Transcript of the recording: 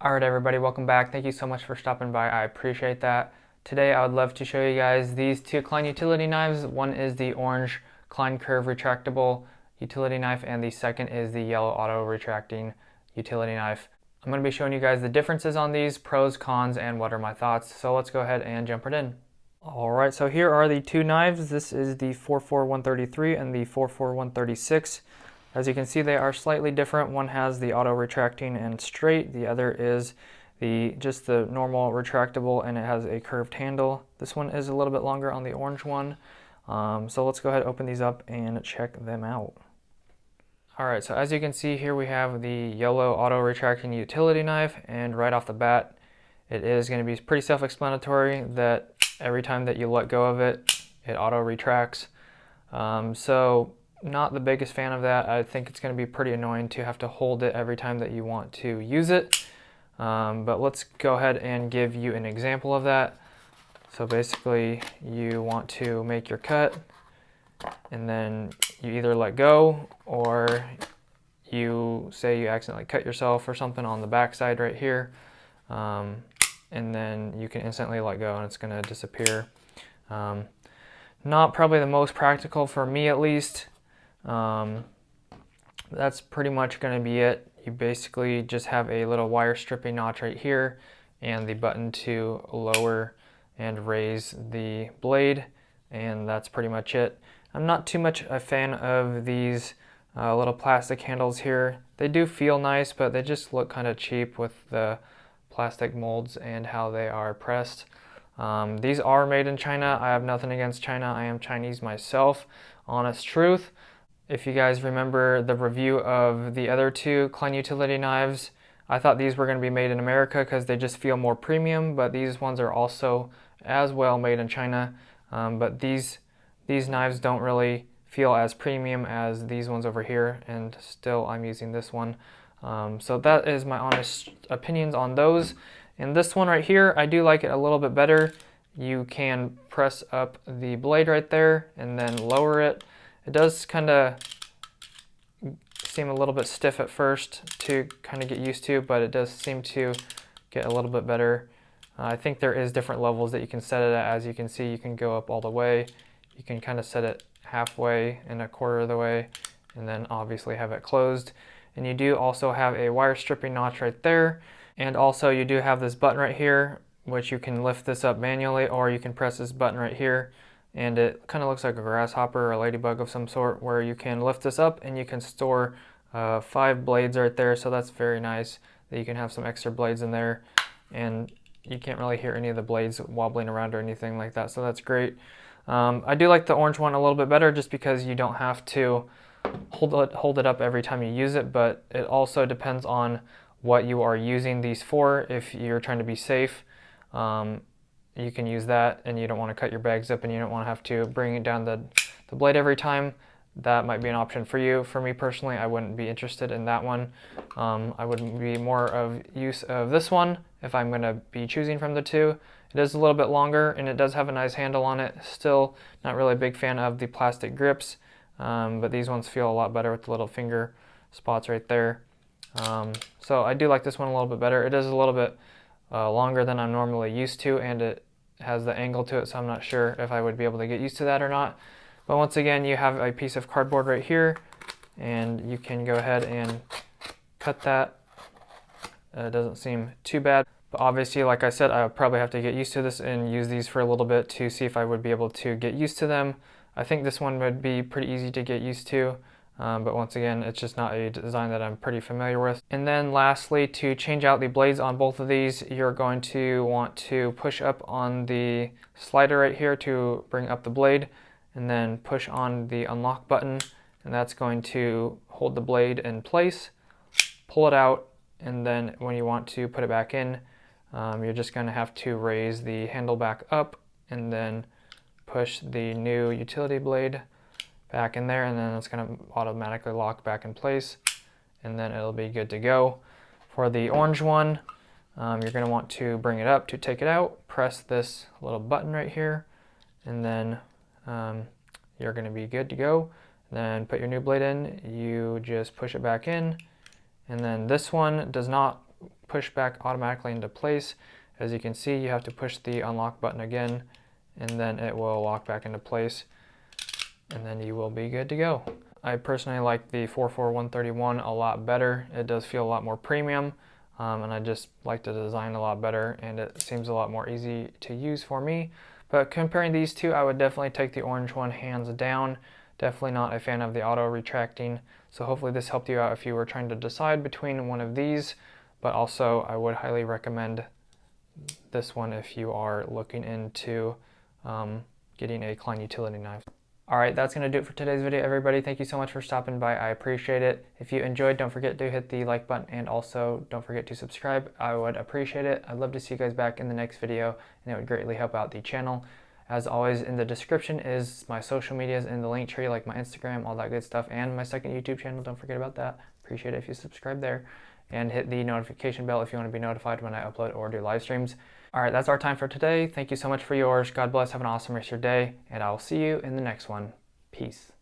Alright everybody, welcome back. Thank you so much for stopping by. I appreciate that. Today I would love to show you guys these two Klein utility knives. One is the orange Klein Curve retractable utility knife and the second is the yellow auto retracting utility knife. I'm going to be showing you guys the differences on these, pros, cons, and what are my thoughts. So let's go ahead and jump right in. Alright, so here are the two knives. This is the 44133 and the 44136. As you can see, they are slightly different. One has the auto retracting and straight. The other is just the normal retractable and it has a curved handle. This one is a little bit longer on the orange one. So let's go ahead and open these up and check them out. Alright, so as you can see here we have the yellow auto retracting utility knife, and right off the bat it is going to be pretty self-explanatory that every time that you let go of it, it auto retracts. So not the biggest fan of that. I think it's going to be pretty annoying to have to hold it every time that you want to use it. But let's go ahead and give you an example of that. So basically you want to make your cut and then you either let go or you say you accidentally cut yourself or something on the back side right here. And then you can instantly let go and it's going to disappear. Not probably the most practical for me at least. That's pretty much going to be it. You basically just have a little wire stripping notch right here and the button to lower and raise the blade, and that's pretty much it. I'm not too much a fan of these little plastic handles here. They do feel nice, but they just look kind of cheap with the plastic molds and how they are pressed. These are made in China. I have nothing against China. I am Chinese myself, honest truth. If you guys remember the review of the other two Klein utility knives, I thought these were going to be made in America because they just feel more premium, but these ones are also as well made in China. But these knives don't really feel as premium as these ones over here, and still I'm using this one. So that is my honest opinions on those. And this one right here, I do like it a little bit better. You can press up the blade right there and then lower it. It does kind of seem a little bit stiff at first to kind of get used to, but it does seem to get a little bit better. I think there is different levels that you can set it at. As you can see, you can go up all the way. You can kind of set it halfway and a quarter of the way, and then obviously have it closed. And you do also have a wire stripping notch right there. And also you do have this button right here, which you can lift this up manually, or you can press this button right here. And it kind of looks like a grasshopper or a ladybug of some sort, where you can lift this up and you can store 5 blades right there. So that's very nice that you can have some extra blades in there, and you can't really hear any of the blades wobbling around or anything like that. So that's great. I do like the orange one a little bit better just because you don't have to hold it up every time you use it, but it also depends on what you are using these for. If you're trying to be safe, you can use that, and you don't want to cut your bags up and you don't want to have to bring it down the blade every time. That might be an option for you. For me personally, I wouldn't be interested in that one. I would be more of use of this one if I'm going to be choosing from the two. It is a little bit longer and it does have a nice handle on it. Still not really a big fan of the plastic grips, but these ones feel a lot better with the little finger spots right there. So I do like this one a little bit better. It is a little bit longer than I'm normally used to, and it has the angle to it, so I'm not sure if I would be able to get used to that or not. But once again, you have a piece of cardboard right here, and you can go ahead and cut that. It doesn't seem too bad, but obviously, like I said, I would probably have to get used to this and use these for a little bit to see if I would be able to get used to them. I think this one would be pretty easy to get used to. But once again, it's just not a design that I'm pretty familiar with. And then lastly, to change out the blades on both of these, you're going to want to push up on the slider right here to bring up the blade, and then push on the unlock button, and that's going to hold the blade in place. Pull it out, and then when you want to put it back in, you're just going to have to raise the handle back up and then push the new utility blade back in there, and then it's going to automatically lock back in place, and then it'll be good to go. For the orange one, you're going to want to bring it up to take it out, press this little button right here, and then you're going to be good to go. Then put your new blade in, you just push it back in, and then this one does not push back automatically into place. As you can see, you have to push the unlock button again, and then it will lock back into place, and then you will be good to go. I personally like the 44131 a lot better. It does feel a lot more premium, and I just like the design a lot better, and it seems a lot more easy to use for me. But comparing these two, I would definitely take the orange one hands down. Definitely not a fan of the auto retracting. So hopefully this helped you out if you were trying to decide between one of these, but also I would highly recommend this one if you are looking into getting a Klein utility knife. Alright, that's going to do it for today's video, everybody. Thank you so much for stopping by. I appreciate it. If you enjoyed, don't forget to hit the like button, and also don't forget to subscribe. I would appreciate it. I'd love to see you guys back in the next video, and it would greatly help out the channel. As always, in the description is my social medias in the link tree, like my Instagram, all that good stuff, and my second YouTube channel. Don't forget about that. Appreciate it if you subscribe there. And hit the notification bell if you want to be notified when I upload or do live streams. Alright, that's our time for today. Thank you so much for yours. God bless. Have an awesome rest of your day, and I will see you in the next one. Peace.